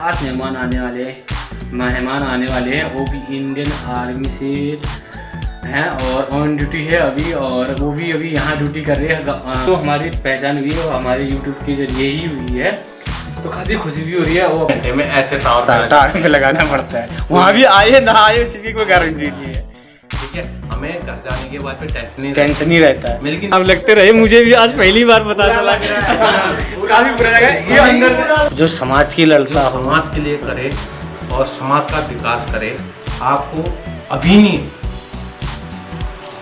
खास मेहमान आने वाले हैं। वो भी इंडियन आर्मी से हैं और ऑन ड्यूटी है अभी, और वो भी अभी यहाँ ड्यूटी कर रहे हैं। तो हमारी पहचान हुई है हमारे यूट्यूब के जरिए ही हुई है, तो काफ़ी खुशी भी हो रही है। वो घंटे में ऐसे टावर पे लगाना पड़ता है, वहाँ भी आए ना आए उसी की कोई गारंटी नहीं है। ठीक है, हमें घर जाने के बाद फिर टेंशन नहीं रहता है। लेकिन अब लगते रहे, मुझे भी आज पहली बार पता चला। काफी बुरा लगा ये अंदर जो समाज की लड़ता हो, समाज के लिए करे और समाज का विकास करे, आपको अभी नहीं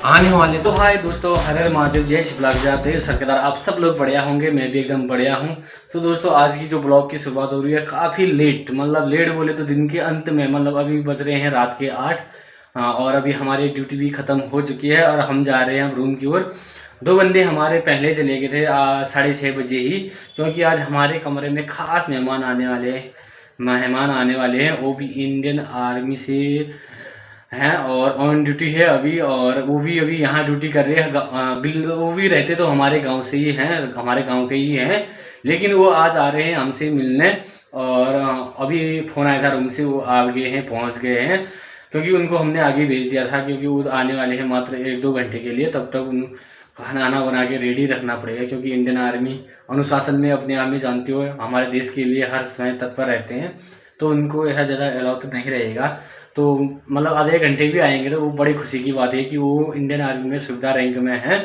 आने वाले। तो हाय दोस्तों, हर हर महादेव, जय शिवलाग जाते सरकेदार। आप सब लोग बढ़िया होंगे, मैं भी एकदम बढ़िया हूँ। तो दोस्तों आज की जो ब्लॉग की शुरुआत हो रही है काफ़ी लेट, मतलब लेट बोले तो दिन के अंत में, मतलब अभी बज रहे हैं रात के 8 और अभी हमारी ड्यूटी भी ख़त्म हो चुकी है और हम जा रहे हैं रूम की ओर। 2 बंदे हमारे पहले चले गए थे 6:30 बजे ही, क्योंकि आज हमारे कमरे में खास मेहमान आने वाले हैं। वो भी इंडियन आर्मी से हैं और ऑन ड्यूटी है अभी, और वो भी अभी यहाँ ड्यूटी कर रहे हैं। वो भी रहते तो हमारे गांव से ही हैं, हमारे गांव के ही हैं, लेकिन वो आज आ रहे हैं हमसे मिलने। और अभी फ़ोन आया था रूम से, वो आ गए हैं, पहुँच गए हैं, क्योंकि उनको हमने आगे भेज दिया था, क्योंकि वो आने वाले हैं मात्र 1-2 घंटे के लिए। तब तक उन खाना बना के रेडी रखना पड़ेगा, क्योंकि इंडियन आर्मी अनुशासन में अपने आप में जानते हो हमारे देश के लिए हर समय तत्पर रहते हैं, तो उनको ऐसा ज़्यादा अलाउ तो नहीं रहेगा। तो मतलब आधे घंटे भी आएंगे तो वो बड़ी खुशी की बात है कि वो इंडियन आर्मी में सुविधा रैंक में हैं।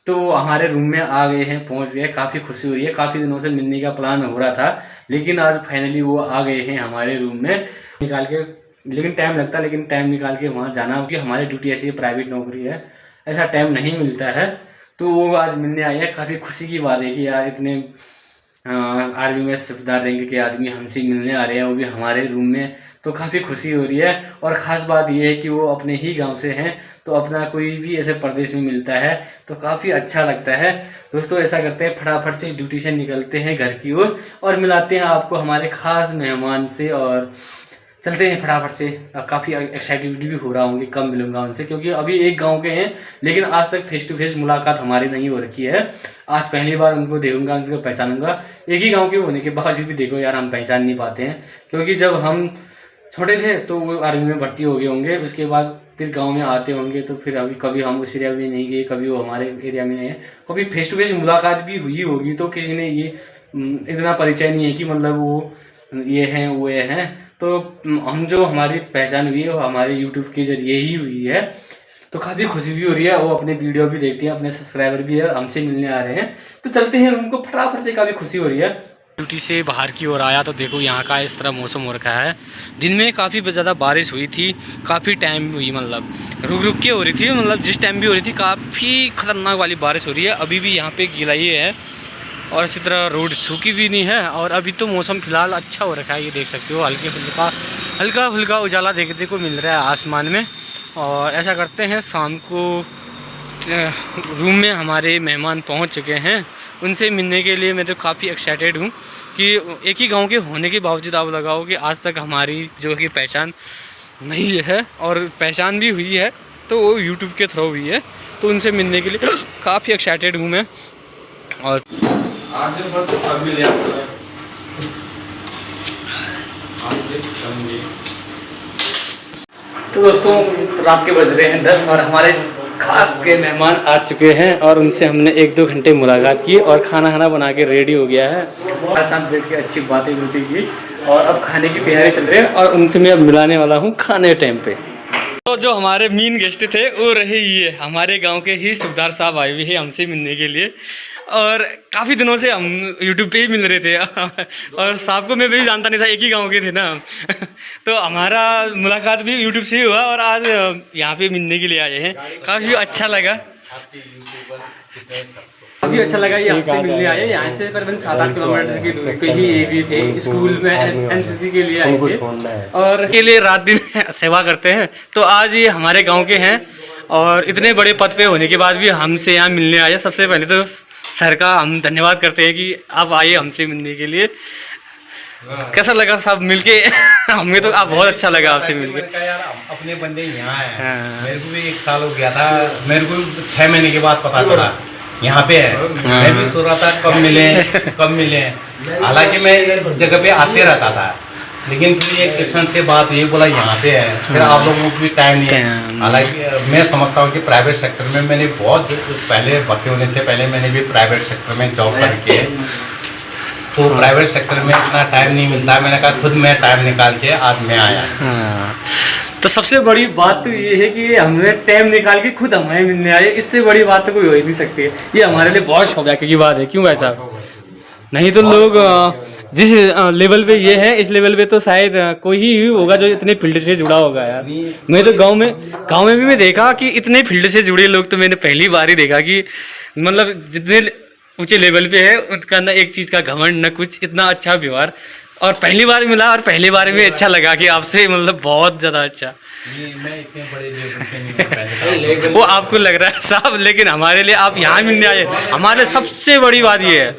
तो हमारे रूम में आ गए हैं, पहुंच गए, काफ़ी खुशी हो रही है। काफ़ी दिनों से मिलने का प्लान हो रहा था, लेकिन आज फाइनली वो आ गए हैं हमारे रूम में निकाल के। लेकिन टाइम लगता है, लेकिन टाइम निकाल के वहाँ जाना, क्योंकि हमारी ड्यूटी ऐसी प्राइवेट नौकरी है, ऐसा टाइम नहीं मिलता है। तो वो आज मिलने आई है, काफ़ी खुशी की बात है कि यार इतने आर्मी में सुबेदार रैंक के आदमी हमसे मिलने आ रहे हैं, वो भी हमारे रूम में, तो काफ़ी खुशी हो रही है। और ख़ास बात ये है कि वो अपने ही गांव से हैं, तो अपना कोई भी ऐसे प्रदेश में मिलता है तो काफ़ी अच्छा लगता है। दोस्तों ऐसा करते हैं, फटाफट से ड्यूटी से निकलते हैं घर की ओर और मिलाते हैं आपको हमारे ख़ास मेहमान से, और चलते हैं फटाफट से। काफ़ी एक्साइटेड भी हो रहा हूँ कि कब मिलूंगा उनसे, क्योंकि अभी एक गांव के हैं, लेकिन आज तक फेस टू फेस मुलाकात हमारी नहीं हो रखी है। आज पहली बार उनको देखूंगा, उनको पहचानूंगा। एक ही गांव के होने के बावजूद भी देखो यार, हम पहचान नहीं पाते हैं, क्योंकि जब हम छोटे थे तो वो आर्मी में भर्ती हो गए होंगे, उसके बाद फिर गाँव में आते होंगे, तो फिर अभी कभी हम उस एरिया में नहीं गए, कभी वो हमारे एरिया में नहीं है, कभी फेस टू फेस मुलाकात भी हुई होगी, तो किसी ने ये इतना परिचय नहीं है कि मतलब वो ये हैं वो ये हैं। तो हम जो हमारी पहचान हुई है वो हमारे यूट्यूब के जरिए ही हुई है, तो काफ़ी खुशी भी हो रही है। वो अपने वीडियो भी देखते हैं, अपने सब्सक्राइबर भी है, हमसे मिलने आ रहे हैं, तो चलते हैं रूम को फटाफट से। काफ़ी खुशी हो रही है। ड्यूटी से बाहर की ओर आया तो देखो यहाँ का इस तरह मौसम हो रखा है। दिन में काफ़ी ज़्यादा बारिश हुई थी, काफ़ी टाइम हुई, मतलब रुक के हो रही थी, मतलब जिस टाइम भी हो रही थी काफ़ी खतरनाक वाली बारिश हो रही है। अभी भी यहाँ पे गिलाई है और इसी तरह रोड सूखी भी नहीं है, और अभी तो मौसम फ़िलहाल अच्छा हो रखा है, ये देख सकते हो। हल्का फुल्का उजाला देखने को मिल रहा है आसमान में। और ऐसा करते हैं, शाम को रूम में हमारे मेहमान पहुंच चुके हैं, उनसे मिलने के लिए मैं तो काफ़ी एक्साइटेड हूं कि एक ही गांव के होने के बावजूद आप लगाओ कि आज तक हमारी जो कि पहचान नहीं है, और पहचान भी हुई है तो वो यूट्यूब के थ्रू हुई है, तो उनसे मिलने के लिए काफ़ी एक्साइटेड हूँ मैं। और आज तो सब मिल जाता है। तो दोस्तों रात के बज रहे हैं 10 और हमारे खास के मेहमान आ चुके हैं, और उनसे हमने 1-2 घंटे मुलाकात की और खाना बना के रेडी हो गया है। हमारे साथ बैठ के अच्छी बातें की, और अब खाने की तैयारी चल रही है, और उनसे मैं अब मिलाने वाला हूँ खाने टाइम पे। तो जो हमारे मेन गेस्ट थे वो रहे ये हमारे गांव के ही सुबेदार साहब आए हुए हैं हमसे मिलने के लिए, और काफ़ी दिनों से हम यूट्यूब पे ही मिल रहे थे और साहब को मैं भी जानता नहीं था, एक ही गांव के थे ना तो हमारा मुलाकात भी यूट्यूब से ही हुआ, और आज यहाँ पे मिलने के लिए आए हैं। काफ़ी अच्छा लगा यहाँ पे मिलने आए। यहाँ से करीबन 7-8 किलोमीटर की दूरी पे ही एक ही थे, स्कूल में एनसीसी के लिए आए थे, और के लिए रात दिन सेवा करते हैं। तो आज ये हमारे गांव के हैं, और इतने बड़े पद पे होने के बाद भी हमसे यहाँ मिलने आए। सबसे पहले तो सर का हम धन्यवाद करते हैं कि आप आए हमसे मिलने के लिए। कैसा लगा साहब मिलके? हमें तो आप बहुत अच्छा लगा आपसे मिलके। यार अपने बंदे यहाँ हैं। मेरे को भी 1 साल हो गया था, मेरे को 6 महीने के बाद पता चला यहाँ पे है। मैं भी सोच रहा था कब मिले। हालांकि मैं इस जगह पे आते रहता था, लेकिन फिर एक डिफरेंट से बात ये बोला यहाँ पे है, फिर आप लोगों को भी टाइम नहीं है। हालांकि मैं समझता हूँ कि प्राइवेट सेक्टर में मैंने बहुत पहले भर्ती होने से पहले मैंने भी प्राइवेट सेक्टर में जॉब करके, तो प्राइवेट सेक्टर में इतना टाइम नहीं मिलता। मैंने कहा खुद मैं टाइम निकाल के आज मैं आया। तो सबसे बड़ी बात तो ये है कि हमें टाइम निकाल के खुद हमें मिलने आए, इससे बड़ी बात तो कोई हो ही नहीं सकती। ये हमारे लिए बहुत सौभाग्य की बात है, क्यों भाई साहब? नहीं तो लोग जिस लेवल पे ये है, इस लेवल पे तो शायद कोई ही होगा जो इतने फील्ड से जुड़ा होगा यार। मैं तो गांव में भी मैं देखा कि इतने फील्ड से जुड़े लोग तो मैंने पहली बार ही देखा कि मतलब जितने ऊंचे लेवल पे है उनका ना एक चीज़ का घमंड, न कुछ, इतना अच्छा व्यवहार। और पहली बार मिला और पहली बार में अच्छा लगा कि आपसे मतलब बहुत ज़्यादा अच्छा। मैं इतने बड़े लेवल पे नहीं हूँ, वो आपको लग रहा है साहब, लेकिन हमारे लिए आप यहाँ मिलने आए, हमारे सबसे बड़ी बात ये है।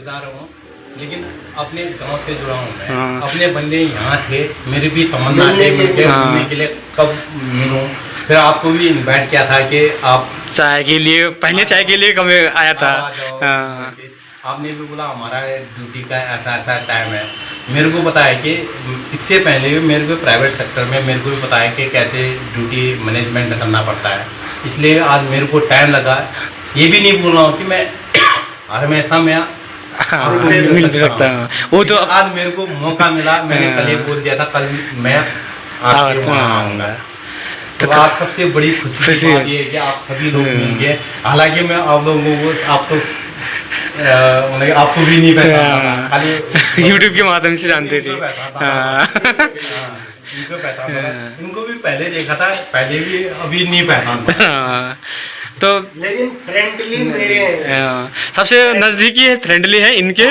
लेकिन अपने गांव से जुड़ा हूँ मैं। अपने बंदे यहाँ थे, मेरी भी तमन्ना थी मिलने के लिए, कब मिलूँ। फिर आपको भी इनवाइट किया था कि आप चाय के लिए, पहले चाय के लिए कब आया था। आपने भी बोला हमारा ड्यूटी का ऐसा ऐसा टाइम है। मेरे को पता है कि इससे पहले भी मेरे को प्राइवेट सेक्टर में मेरे को भी पता है कि कैसे ड्यूटी मैनेजमेंट करना पड़ता है, इसलिए आज मेरे को टाइम लगा। ये भी नहीं बोल रहा हूँ कि मैं हमेशा मैं मिल भी सकता हूँ, वो तो आज मेरे को मौका मिला। मैंने कल ही बोल दिया था कल मैं आपके वहाँ आऊँगा। तो आज सबसे बड़ी खुशी की बात ये है कि आप सभी लोग मिल गए। हालांकि मैं आप लोगों को आप तो आपको भी नहीं पहचानता, खाली यूट्यूब के माध्यम से जानते थे। इनको भी पहले देखा था, पहले भी अभी नहीं पहचानता। तो लेकिन फ्रेंडली मेरे हैं, सबसे नजदीकी है, फ्रेंडली है इनके।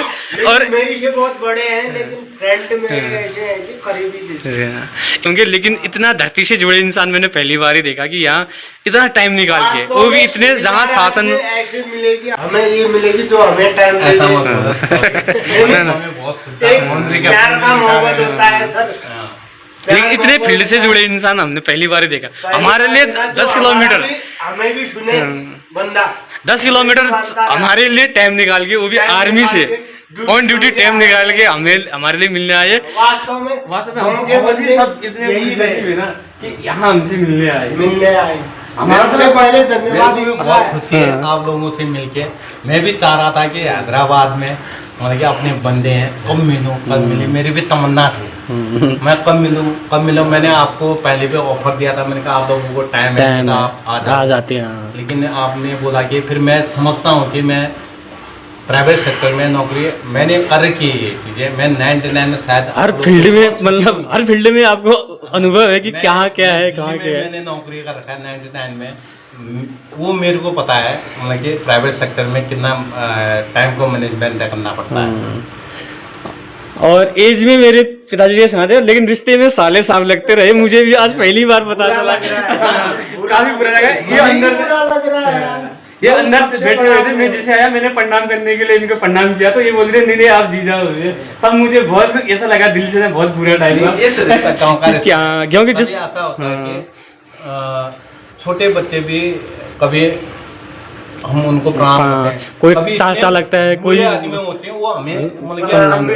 और मेरी से बहुत बड़े हैं, लेकिन फ्रेंड मेरे ऐसे हैं कि करीबी थे क्योंकि लेकिन इतना धरती से जुड़े इंसान मैंने पहली बार ही देखा कि यहाँ इतना टाइम निकाल के, वो भी इतने जहाँ शासन ऐसे मिलेगी, हमें ये मिलेगी जो हमें टाइम ऐसा बहुत होता है सर। लेकिन इतने फील्ड से जुड़े इंसान हमने पहली बार ही देखा। हमारे लिए 10 किलोमीटर, हमें भी सुने बंदा 10 किलोमीटर हमारे लिए टाइम निकाल के, वो भी आर्मी से ऑन ड्यूटी टाइम निकाल के हमारे लिए मिलने आए। वास्तव में सब इतने खुशनसीब है ना कि यहाँ हमसे मिलने आए। हमारा पहले धन्यवाद। बहुत खुशी है आप लोगों से मिलके। मैं भी चाह रहा था कि हैदराबाद में मतलब कि अपने बंदे हैं, कब मिलूं कब मिले, मेरी भी तमन्ना थी मैं कब मिलूं। मैंने आपको पहले भी ऑफर दिया था, मैंने कहा आप लोगों को टाइम है तो आप आ जाते हैं। लेकिन आपने बोला कि फिर मैं समझता हूँ कि मैं प्राइवेट सेक्टर में नौकरी मैंने कर रखी है, ये चीज़ें मैं 99 में शायद हर फील्ड में, मतलब हर फील्ड में आपको अनुभव है कि क्या क्या है, कहाँ क्या है। मैंने नौकरी कर रखा है 99 में, वो मेरे को पता है मतलब कि प्राइवेट सेक्टर में कितना टाइम को मैनेजमेंट करना पड़ता है। और एज में मेरे पिताजी के साथ है, लेकिन रिश्ते में साले साल लगते रहे। मुझे भी आज पहली बार पता चला, काफी बुरा लगा। ये अंदर लग रहा है यार, ये अंदर बैठे हुए थे, मैं जैसे आया मैंने प्रणाम करने के लिए इनको प्रणाम किया, तो ये बोल रहे नहीं आप जीजा हो गए। तब मुझे बहुत ऐसा लगा दिल से, बहुत बुरा टाइम था। क्योंकि जिस ऐसा होता है कि छोटे बच्चे भी कभी हम उनको प्रणाम, कोई चाचा लगता है, कोई आदमी होते हैं वो हमें प्रणाम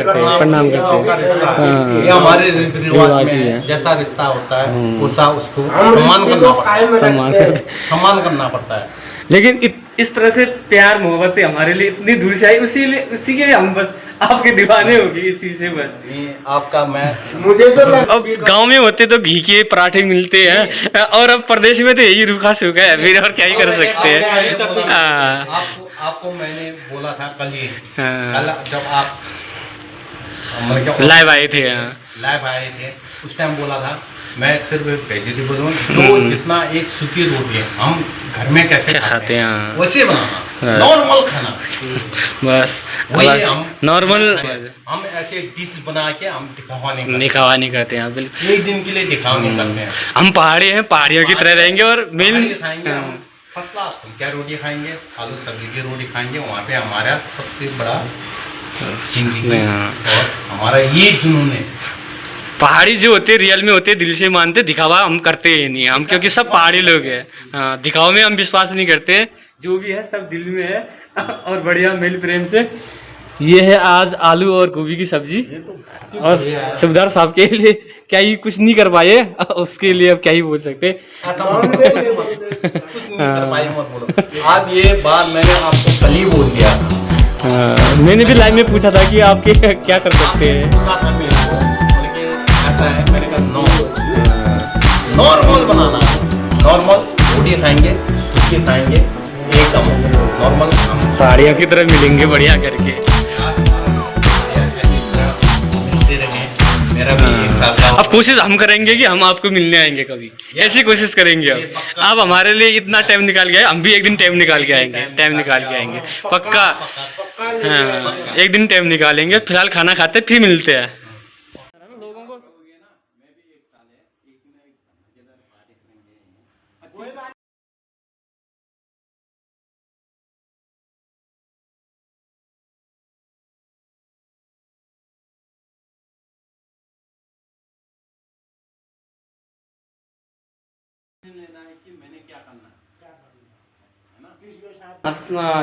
करते हैं। ये हमारे रीति रिवाज में जैसा रिश्ता होता है वैसा उसको सम्मान करना पड़ता है। लेकिन इस तरह से प्यार मोहब्बत हमारे लिए इतनी दूर से आई, उसी के लिए हम बस आपके दीवाने हो गए, इसी से बस। आपका मैं मुझे तो अब गांव में होते तो घी के पराठे मिलते हैं, और अब प्रदेश में तो यही रूखा सूखा है, फिर और क्या ही कर सकते हैं। आपको मैंने बोला था कल ही, कल जब आप लाइव आए थे, उस टाइम बोला था मैं सिर्फ वेजिटेबल हूँ, जो जितना एक सूखी रोटी है हम घर में कैसे खाते हैं वैसे बनाना, नॉर्मल खाना, बस नॉर्मल। हम ऐसे डिश बना के हम दिखावा नहीं करते हैं, बिल्कुल एक दिन के लिए दिखावा नहीं करते हैं। हम पहाड़ी हैं, पहाड़ियों की तरह रहेंगे। और मेन खाएंगे फर्स्ट क्लास, हम क्या रोटी खाएंगे, आलू सब्जी की रोटी खाएंगे। वहाँ पे हमारा सबसे बड़ा और हमारा ये जुनून है। पहाड़ी जो होते रियल में होते, दिल से मानते, दिखावा हम करते ही नहीं हम, क्योंकि सब पहाड़ी लोग हैं। दिखावा में हम विश्वास नहीं करते, जो भी है सब दिल में है और बढ़िया मेल प्रेम से। ये है आज आलू और गोभी की सब्जी। और सुबेदार साहब के लिए क्या ही कुछ नहीं कर पाए, उसके लिए अब क्या ही बोल सकते। कुछ नहीं कर पाए मत बोलो। आप ये बात मैंने आपको कल ही बोल दिया था। मैंने भी लाइव में पूछा था कि आप क्या कर सकते हैं। पूछा था मेरे को, लेकिन ऐसा है मैंने कहा नॉर्मल बनाना, नॉर्मल रोटी खाएंगे, सूखी खाएंगे, एकदम नॉर्मल पहाड़ियों की तरह मिलेंगे बढ़िया करके। मिलते रहे। मेरा भी एक साल का अब कोशिश हम करेंगे कि हम आपको मिलने आएंगे कभी, ऐसी कोशिश करेंगे। अब आप हमारे लिए इतना टाइम निकाल के आए, हम भी एक दिन टाइम निकाल के आएंगे, टाइम निकाल के आएंगे पक्का। हाँ, एक दिन टाइम निकालेंगे। फिलहाल खाना खाते फिर मिलते हैं।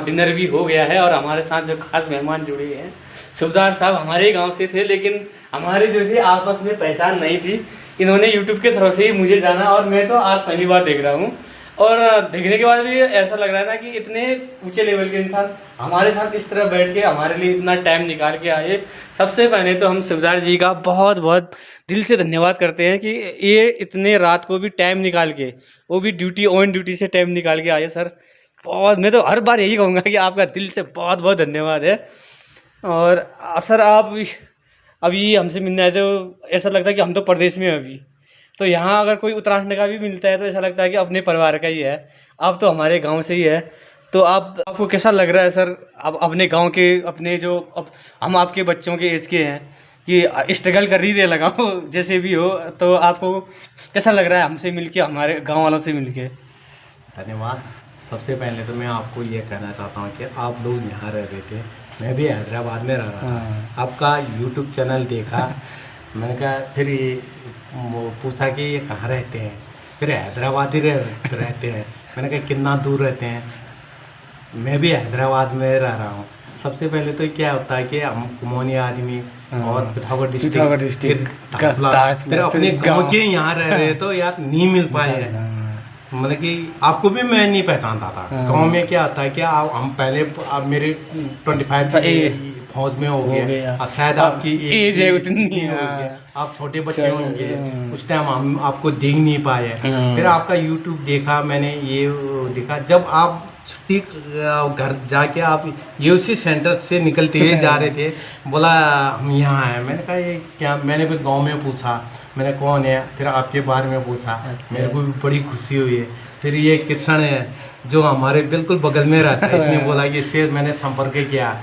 डिनर भी हो गया है और हमारे साथ जो खास मेहमान जुड़े हैं, सुबेदार साहब हमारे ही गांव से थे, लेकिन हमारी जो थी आपस में पहचान नहीं थी। इन्होंने यूट्यूब के थ्रू से ही मुझे जाना और मैं तो आज पहली बार देख रहा हूँ। और देखने के बाद भी ऐसा लग रहा है ना कि इतने ऊंचे लेवल के इंसान हमारे साथ इस तरह बैठ के हमारे लिए इतना टाइम निकाल के आए। सबसे पहले तो हम सुबेदार जी का बहुत बहुत दिल से धन्यवाद करते हैं कि ये इतने रात को भी टाइम निकाल के, वो भी ड्यूटी ऑन ड्यूटी से टाइम निकाल के आए। सर बहुत, मैं तो हर बार यही कहूँगा कि आपका दिल से बहुत बहुत धन्यवाद है। और सर आप अभी हमसे मिलने आए थे, तो ऐसा लगता है कि हम तो प्रदेश में हैं अभी, तो यहाँ अगर कोई उत्तराखंड का भी मिलता है तो ऐसा लगता है कि अपने परिवार का ही है। आप तो हमारे गांव से ही है, तो आपको कैसा लग रहा है सर? अब अपने गांव के, अपने जो हम आपके बच्चों के एज के हैं कि स्ट्रगल कर ही रहे लगाओ जैसे भी हो, तो आपको कैसा लग रहा है हमसे मिलके, हमारे गाँव वालों से मिलके? धन्यवाद। सबसे पहले तो मैं आपको ये कहना चाहता हूँ कि आप लोग यहाँ रह रहे थे, मैं भी हैदराबाद में रह रहा था। आपका यूट्यूब चैनल देखा, मैंने कहा, फिर वो पूछा कि ये कहाँ रहते हैं, फिर हैदराबाद ही रहते हैं। मैंने कहा कितना दूर रहते हैं, मैं भी हैदराबाद में रह रहा हूँ। सबसे पहले तो क्या होता है कि हम कुमोनी आदमी और पिथौरागढ़ डिस्ट्रिक्ट, फिर अपने गाँव के यहाँ रह रहे तो यार नहीं मिल पाए हैं। मतलब कि आपको भी मैं नहीं पहचानता था। गाँव में क्या होता है कि हम पहले, अब मेरे 25 फौज में हो गए, शायद आपकी एज है उतनी, आप छोटे बच्चे होंगे, उस टाइम हम आपको देख नहीं पाए। फिर आपका यूट्यूब देखा मैंने, ये देखा जब आप छुट्टी घर जाके आप यूसी सेंटर से निकलते हुए जा रहे थे, बोला हम यहाँ आए। मैंने कहा ये क्या, मैंने भी गांव में पूछा, मैंने कौन है, फिर आपके बारे में पूछा। अच्छा। मेरे को भी बड़ी खुशी हुई है। फिर ये कृष्ण है जो हमारे बिल्कुल बगल में रहता है, इसने बोला कि इससे मैंने संपर्क किया,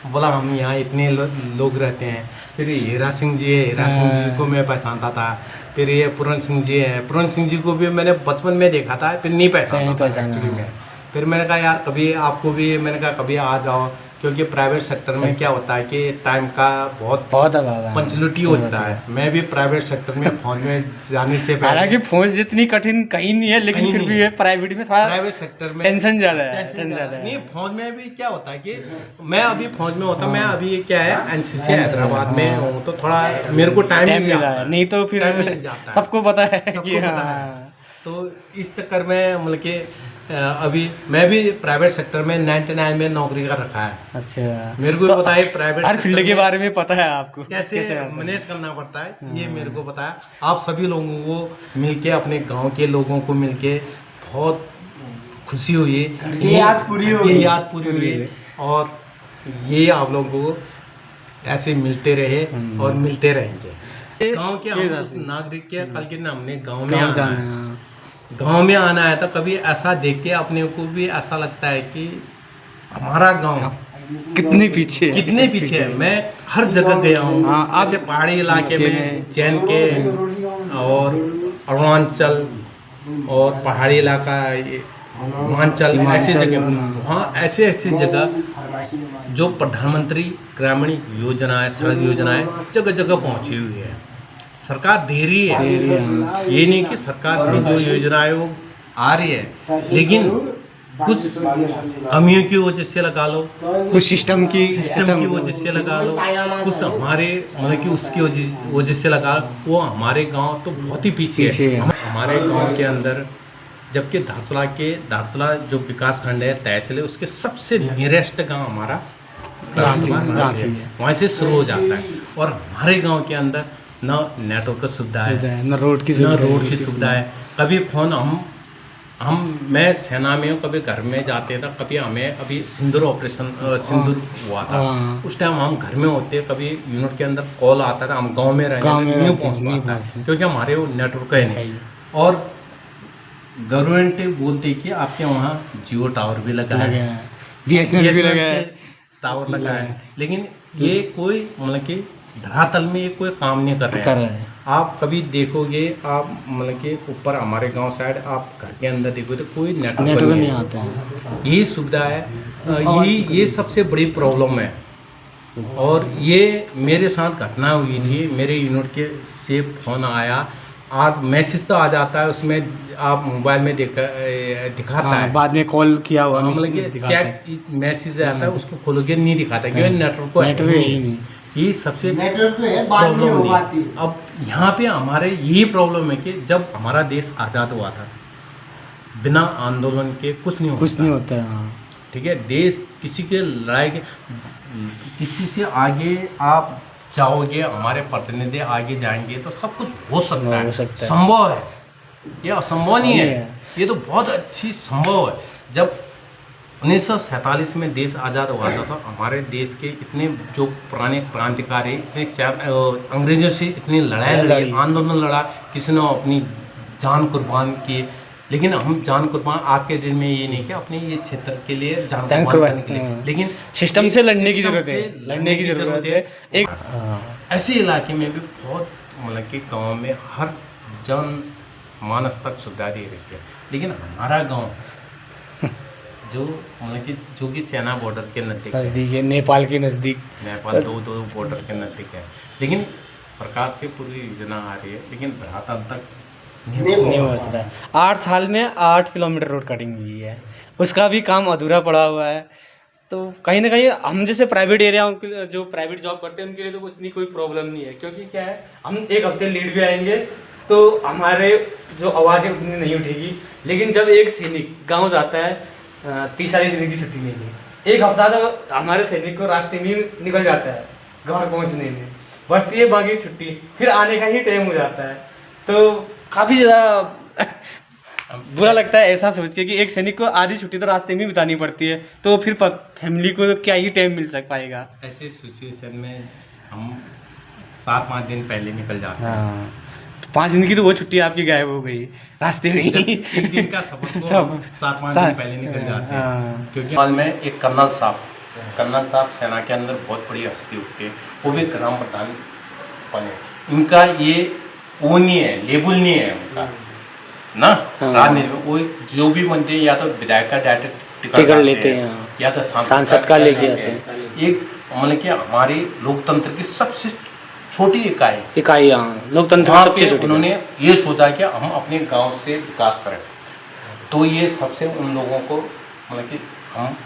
बोला हम यहाँ इतने लोग रहते हैं। फिर हीरा सिंह जी है, हीरा सिंह जी को मैं पहचानता था। फिर ये पूरन सिंह जी है, पूरन सिंह जी को भी मैंने बचपन में देखा था, फिर नहीं पहचाना एक्चुअली में। फिर मैंने कहा यार कभी आपको भी, मैंने कहा कभी आ जाओ, क्योंकि प्राइवेट सेक्टर में क्या होता है कि टाइम का बहुत पंचुअलिटी होता है। मैं भी प्राइवेट सेक्टर में फौज में जाने से पहले, हालांकि फौज जितनी कठिन कहीं नहीं है, लेकिन फिर भी प्राइवेट में थोड़ा, प्राइवेट सेक्टर में टेंशन ज़्यादा है। नहीं, फौज में भी क्या होता है कि मैं अभी फौज में होता, मैं अभी क्या है एनसीसी हैदराबाद में हूँ, तो थोड़ा मेरे को टाइम मिला है, नहीं तो फिर सबको पता है कि तो इस चक्कर में मतलब कि अभी मैं भी प्राइवेट सेक्टर में 99 में नौकरी कर रखा है। अच्छा, मेरे को पता है प्राइवेट हर फील्ड के बारे में पता है आपको, कैसे मैनेज करना पड़ता है, ये मेरे को पता है। आप सभी लोगों को मिलके, अपने गांव के लोगों को मिलके बहुत खुशी हुई, ये याद पूरी हुई। और ये आप लोगों को ऐसे मिलते रहे और मिलते रहेंगे। गांव के हम उस नागरिक के कल के नाम ने गांव में आना है, तो कभी ऐसा देख के अपने को भी ऐसा लगता है कि हमारा गांव कितने पीछे है। मैं हर जगह गया हूँ, ऐसे पहाड़ी इलाके में, जैन के और अरुणाचल और पहाड़ी इलाका हिमाचल, ऐसी जगह, वहाँ ऐसे जगह जो प्रधानमंत्री ग्रामीण योजना है, सड़क योजना है, जगह जगह पहुँची हुई है। सरकार दे रही है, ये नहीं कि सरकार की जो योजना है वो आ रही है, लेकिन कुछ कमियों की वजह से लगा लो, कुछ सिस्टम की वजह से लगा लो, कुछ हमारे मतलब कि उसकी वजह से लगा लो, वो हमारे गांव तो बहुत ही पीछे है। हमारे गांव के अंदर, जबकि धारचूला जो विकास खंड है तहसील है, उसके सबसे नियरेस्ट गांव हमारा रांची है, वहाँ से शुरू हो जाता है। और हमारे गांव के अंदर न नेटवर्क सुविधा है, न रोड की सुविधा है। कभी फोन मैं सेना में हूँ, कभी घर में जाते थे, कभी हमें अभी सिंदूर हुआ था, उस टाइम हम घर में होते, कभी यूनिट के अंदर कॉल आता था, हम गांव में नहीं पहुँच पाते क्योंकि हमारे वो नेटवर्क है नहीं। और गवर्नमेंट बोलते कि आपके वहाँ जियो टावर भी लगा है, BSNL भी लगा है, टावर लगा है, लेकिन ये कोई मतलब कि धरातल में ये कोई काम नहीं कर रहे हैं। आप कभी देखोगे, आप मतलब कि ऊपर हमारे गांव साइड आप घर के अंदर देखोगे तो कोई नेटवर्क नहीं आता है। यही सुविधा है, ये सबसे बड़ी प्रॉब्लम है। और ये मेरे साथ घटना हुई थी, मेरे यूनिट के से फोन आया, आज मैसेज तो आ जाता है, उसमें आप मोबाइल में दिखाता है, बाद में कॉल किया हुआ मतलब कि चेक मैसेज आता है, उसको खोलोगे नहीं दिखाता क्योंकि नेटवर्क ही नहीं। ये सबसे प्रॉब्लम है। अब यहाँ पे हमारे यही प्रॉब्लम है कि जब हमारा देश आज़ाद हुआ था, बिना आंदोलन के कुछ नहीं होता है। ठीक है, देश किसी के लड़ाई के किसी से आगे आप जाओगे, हमारे प्रतिनिधि आगे जाएंगे तो सब कुछ हो सकता है, संभव है, ये असंभव नहीं है, ये तो बहुत अच्छी संभव है। जब 1947 में देश आज़ाद हुआ था तो हमारे देश के इतने जो पुराने क्रांतिकारी इतने अंग्रेजों से इतनी लड़ाई आंदोलन लड़ा, किसी ने अपनी जान कुर्बान की, लेकिन हम जान कुर्बान आज के दिन में ये नहीं कि अपने ये क्षेत्र के लिए जान कुर्बान करने के लिए, लेकिन सिस्टम से लड़ने की जरूरत है। एक ऐसे इलाके में भी बहुत मतलब कि गाँव में हर जन मानस तक सुविधा दी रहती है, लेकिन हमारा गाँव जो कि चाइना बॉर्डर के नज़दीक है, नेपाल के नज़दीक, नेपाल दो बॉर्डर के नज़दीक है, लेकिन सरकार से पूरी योजना आ रही है, लेकिन धरातल तक नहीं पहुँच रहा है। 8 साल में 8 किलोमीटर रोड कटिंग हुई है, उसका भी काम अधूरा पड़ा हुआ है। तो कहीं ना कहीं हम जैसे प्राइवेट एरिया के जो प्राइवेट जॉब करते हैं उनके लिए तो इतनी कोई प्रॉब्लम नहीं है, क्योंकि क्या है, हम एक हफ्ते लेट भी आएंगे तो हमारे जो आवाज़ है उतनी नहीं उठेगी। लेकिन जब एक सैनिक गाँव जाता है 30 दिन की छुट्टी में, एक हफ्ता तो हमारे सैनिक को रास्ते में निकल जाता है घर पहुंचने में, बस ये बाकी छुट्टी फिर आने का ही टाइम हो जाता है। तो काफ़ी ज़्यादा बुरा लगता है ऐसा सोच के कि एक सैनिक को आधी छुट्टी तो रास्ते में बितानी पड़ती है, तो फिर फैमिली को क्या ही टाइम मिल सक पाएगा। ऐसे सिचुएशन में हम 7-5 दिन पहले निकल जाते हैं। 5 दिन की तो वो छुट्टी आपकी गायब हो गई रास्ते में ही। एक दिन का सफर सब 7-5 दिन पहले निकल जाते हैं, क्योंकि हाल में एक कर्नल साहब सेना के अंदर बहुत बड़ी हस्ती होती है, वो भी ग्राम प्रधान बने। इनका ये वो नहीं है, लेबल नहीं है उनका ना, राजनीति में वो जो भी बनते हैं या तो विधायक का डायरेक्ट टिकट लेते हैं या तो सांसद का लेके आते हैं। एक मतलब कि हमारी लोकतंत्र की सबसे छोटी इकाई लोकतंत्र सबसे छोटी। उन्होंने ये सोचा कि हम अपने गांव से विकास करें, तो ये सबसे उन लोगों को मतलब कि हम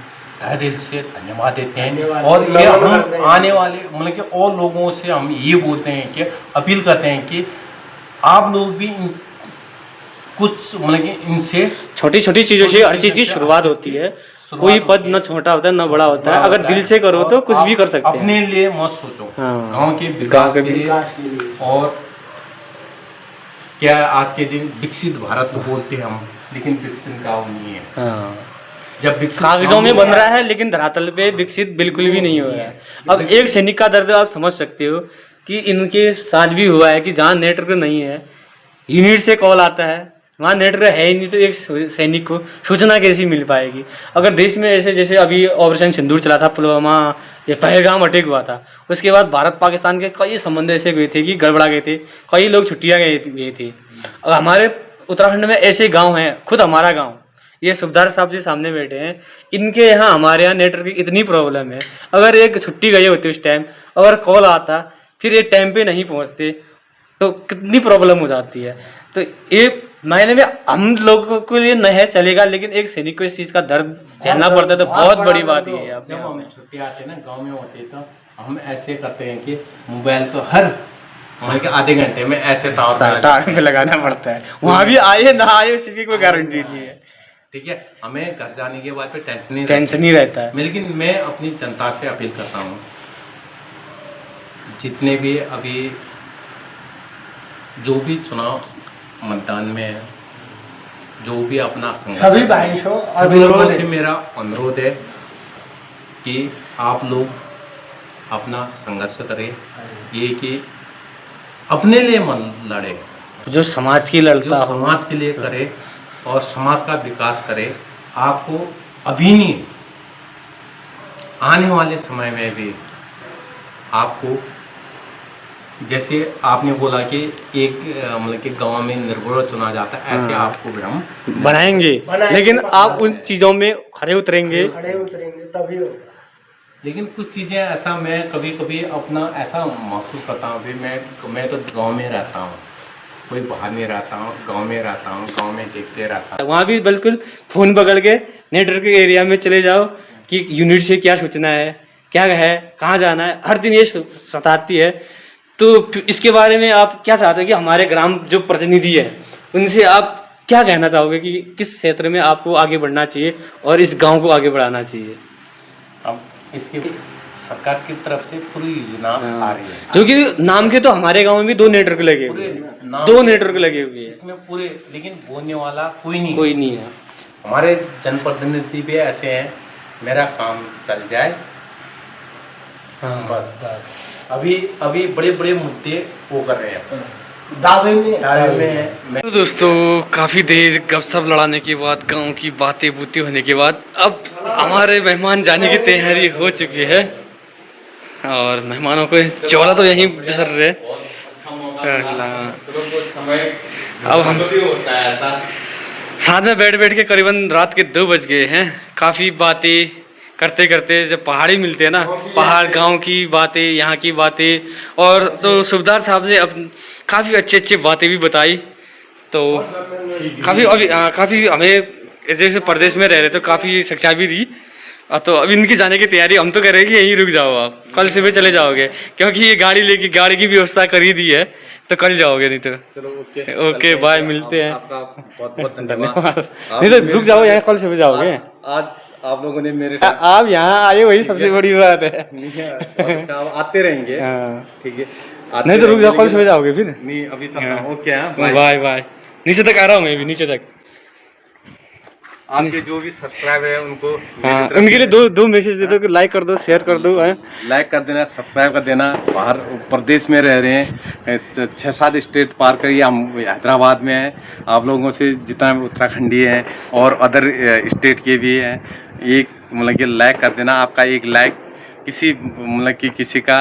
तहे दिल से धन्यवाद देते हैं। और ये हम आने वाले मतलब कि और लोगों से हम ये बोलते हैं कि अपील करते हैं कि आप लोग भी कुछ मतलब कि इनसे छोटी छोटी चीज़ों से हर चीज़ की शुरुआत होती है। कोई पद न छोटा होता है न बड़ा होता है, अगर दिल से करो तो कुछ भी कर सकते हैं। अपने लिए मत सोचो, गांव के विकास के लिए। और क्या आज के दिन विकसित भारत तो बोलते हैं हम, लेकिन विकसित गाँव नहीं है। जब विकसित कागजों में बन रहा है लेकिन धरातल पे विकसित बिल्कुल भी नहीं हो रहा है। अब एक सैनिक का दर्द आप समझ सकते हो कि इनके साथ भी हुआ है कि जहाँ नेटवर्क नहीं है, यूनिट से कॉल आता है, वहाँ नेटवर्क है ही नहीं, तो एक सैनिक को सूचना कैसी मिल पाएगी। अगर देश में ऐसे जैसे अभी ऑपरेशन सिंदूर चला था, पुलवामा या पहलगाम अटैक हुआ था, उसके बाद भारत पाकिस्तान के कई संबंध ऐसे गए थे कि गड़बड़ा गए थे, कई लोग छुट्टियाँ गए थे। और हमारे उत्तराखंड में ऐसे गाँव हैं, खुद हमारा गाँव, ये सुबदार साहब जी सामने बैठे हैं, इनके यहाँ हमारे यहाँ नेटवर्क की इतनी प्रॉब्लम है। अगर एक छुट्टी गई होती उस टाइम, अगर कॉल आता फिर एक टाइम पे नहीं पहुँचते तो कितनी प्रॉब्लम हो जाती है। तो ये मायने में हम लोगों के लिए नहीं है चलेगा, लेकिन एक सैनिक को इस चीज का दर्द झेलना पड़ता है, तो बहुत बड़ी बात ये है। आप जब हम छुट्टी आते ना गांव में होते तो हम ऐसे करते हैं कि मोबाइल तो हर मतलब कि आधे घंटे में ऐसे टावर पे लगाना पड़ता है, वहाँ भी आए ना आए उस चीज की कोई गारंटी नहीं है। ठीक है, हमें घर जाने के बाद पे टेंशन नहीं रहता है। लेकिन मैं अपनी जनता से अपील करता हूँ, जितने भी अभी जो भी चुनाव मतदान में है, जो भी अपना सभी भाई सभी लोगों से मेरा अनुरोध है कि आप लोग अपना संघर्ष करें, ये कि अपने लिए मन लड़े, जो समाज की जो लड़ता हो, समाज के लिए करे और समाज का विकास करे। आपको अभी नहीं, आने वाले समय में भी आपको, जैसे आपने बोला कि एक मतलब कि गांव में निर्भर चुना जाता है, ऐसे आपको भी हम बनाएंगे, लेकिन आप उन चीजों में खड़े उतरेंगे तभी होगा। लेकिन कुछ चीज़ें ऐसा मैं कभी कभी अपना ऐसा महसूस करता हूँ, अभी मैं तो गांव में रहता हूँ, कोई बाहर नहीं रहता हूँ, गांव में रहता हूँ, गांव में देखते रहता हूँ। वहाँ भी बिल्कुल फोन पकड़ के नेटवर्क एरिया में चले जाओ कि यूनिट से क्या सूचना है, क्या है, कहाँ जाना है, हर दिन ये सताती है। तो इसके बारे में आप क्या चाहते हैं कि हमारे ग्राम जो प्रतिनिधि है उनसे आप क्या कहना चाहोगे कि किस क्षेत्र में आपको आगे बढ़ना चाहिए और इस गांव को आगे बढ़ाना चाहिए? अब इसके सरकार की तरफ से पूरी योजना आ रही है, जो कि नाम के तो हमारे गांव में भी 2 नेटवर्क लगे हुए हैं, 2 नेटवर्क लगे हुए हैं इसमें पूरे, लेकिन बोलने वाला कोई नहीं है। हमारे जनप्रतिनिधि भी ऐसे हैं, मेरा काम चल जाए बस। अभी बड़े बड़े मुद्दे वो कर रहे हैं, दावे में तो दोस्तों काफ़ी देर गपशप लड़ाने के बाद, गांव की बातें बूती होने के बाद, अब हमारे मेहमान जाने की तैयारी हो चुकी है और मेहमानों को चौला तो यहीं बिसर रहे। अब हम साथ में बैठ के करीबन रात के 2 बज गए हैं। काफ़ी बातें करते करते जब पहाड़ी मिलते हैं ना, पहाड़, गांव की बातें, यहाँ की बातें, और तो सुबेदार साहब ने अब काफ़ी अच्छी बातें भी बताई। तो काफ़ी हमें जैसे प्रदेश में रह रहे तो काफ़ी शिक्षा भी दी। तो अब इनकी जाने की तैयारी हम तो कह रहे हैं कि यहीं रुक जाओ, आप कल सुबह चले जाओगे, क्योंकि ये गाड़ी की व्यवस्था कर ही दी है, तो कल जाओगे, नहीं तो चलो ओके बाय, मिलते हैं। आपका बहुत बहुत धन्यवाद। नहीं तो रुक जाओ, यहाँ कल सुबह जाओगे। आज आप लोगों ने मेरे आप यहाँ आए वही सबसे बड़ी बात है। अच्छा, आते रहेंगे, ठीक है, नहीं तो रुक जाओ, कल सुबह जाओगे फिर। नहीं अभी चलता हूँ, ओके, बाय बाय। नीचे तक आ रहा हूँ मैं भी, नीचे तक। आपके जो भी सब्सक्राइबर है उनको उनके लिए दो मैसेज दे दो कि लाइक कर दो, शेयर कर दो, लाइक कर देना, सब्सक्राइब कर देना। बाहर प्रदेश में रह रहे हैं, 6-7 स्टेट पार करिए, हम हैदराबाद में हैं। आप लोगों से जितना उत्तराखंडी हैं और अदर स्टेट के भी हैं, एक मतलब कि लाइक कर देना। आपका एक लाइक किसी मतलब कि किसी का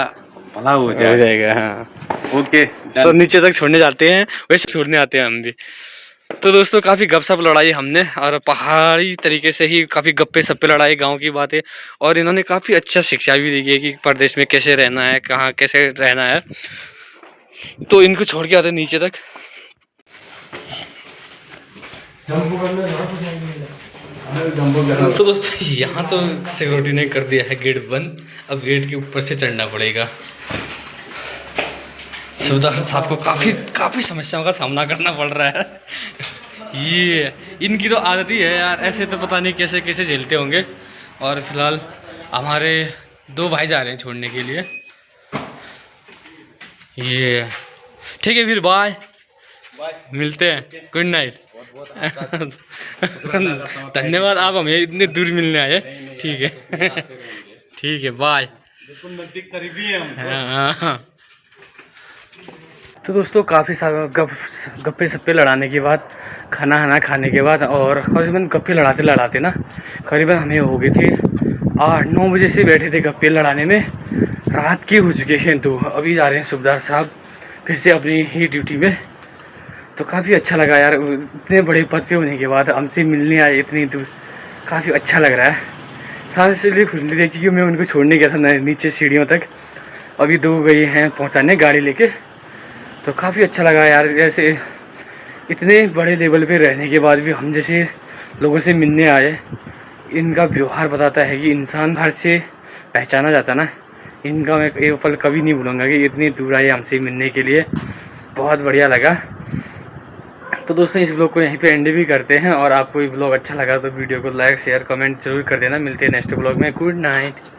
भला हो जाएगा। हाँ ओके, तो नीचे तक छोड़ने जाते हैं, वैसे छोड़ने आते हैं हम भी। तो दोस्तों काफ़ी गपशप लड़ाई हमने, और पहाड़ी तरीके से ही काफ़ी गप्पे सप्पे लड़ाई, गांव की बातें, और इन्होंने काफ़ी अच्छा शिक्षा भी दी है कि प्रदेश में कैसे रहना है, कहाँ कैसे रहना है। तो इनको छोड़ के आते नीचे तक। तो दोस्तों यहाँ तो सिक्योरिटी ने कर दिया है गेट बंद, अब गेट के ऊपर से चढ़ना पड़ेगा। सुबेदार साहब को काफ़ी समस्याओं का सामना करना पड़ रहा है। ये इनकी तो आदत ही है यार, ऐसे तो पता नहीं कैसे कैसे झेलते होंगे। और फिलहाल हमारे 2 भाई जा रहे हैं छोड़ने के लिए। ये ठीक है, फिर बाय, मिलते हैं, गुड नाइट। धन्यवाद, आप हमें इतने दूर मिलने आए। ठीक है, ठीक है, बाय। करीबी है हाँ। तो दोस्तों काफ़ी सारा गप्पे सप्पे लड़ाने के बाद, खाना खाने के बाद, और करीबन गप्पे लड़ाते ना करीबन हमें हो गए थे 8-9 बजे से बैठे थे गप्पे लड़ाने में, रात के हो चुके हैं। तो अभी जा रहे हैं सुबेदार साहब फिर से अपनी ही ड्यूटी में। तो काफ़ी अच्छा लगा यार, इतने बड़े पद पे होने के बाद हमसे मिलने आए इतनी दूर, काफ़ी अच्छा लग रहा है। सांस इसलिए खुल रही है क्योंकि मैं उनको छोड़ने गया था नीचे सीढ़ियों तक, अभी 2 गए हैं पहुँचाने गाड़ी लेके। तो काफ़ी अच्छा लगा यार, ऐसे इतने बड़े लेवल पे रहने के बाद भी हम जैसे लोगों से मिलने आए, इनका व्यवहार बताता है कि इंसान हर से पहचाना जाता ना। इनका मैं एक पल कभी नहीं भूलूंगा कि इतनी दूर आए हमसे मिलने के लिए, बहुत बढ़िया लगा। तो दोस्तों इस ब्लॉग को यहीं पे एंड भी करते हैं, और आपको ये ब्लॉग अच्छा लगा तो वीडियो को लाइक शेयर कमेंट जरूर कर देना। मिलते हैं नेक्स्ट ब्लॉग में। Good night.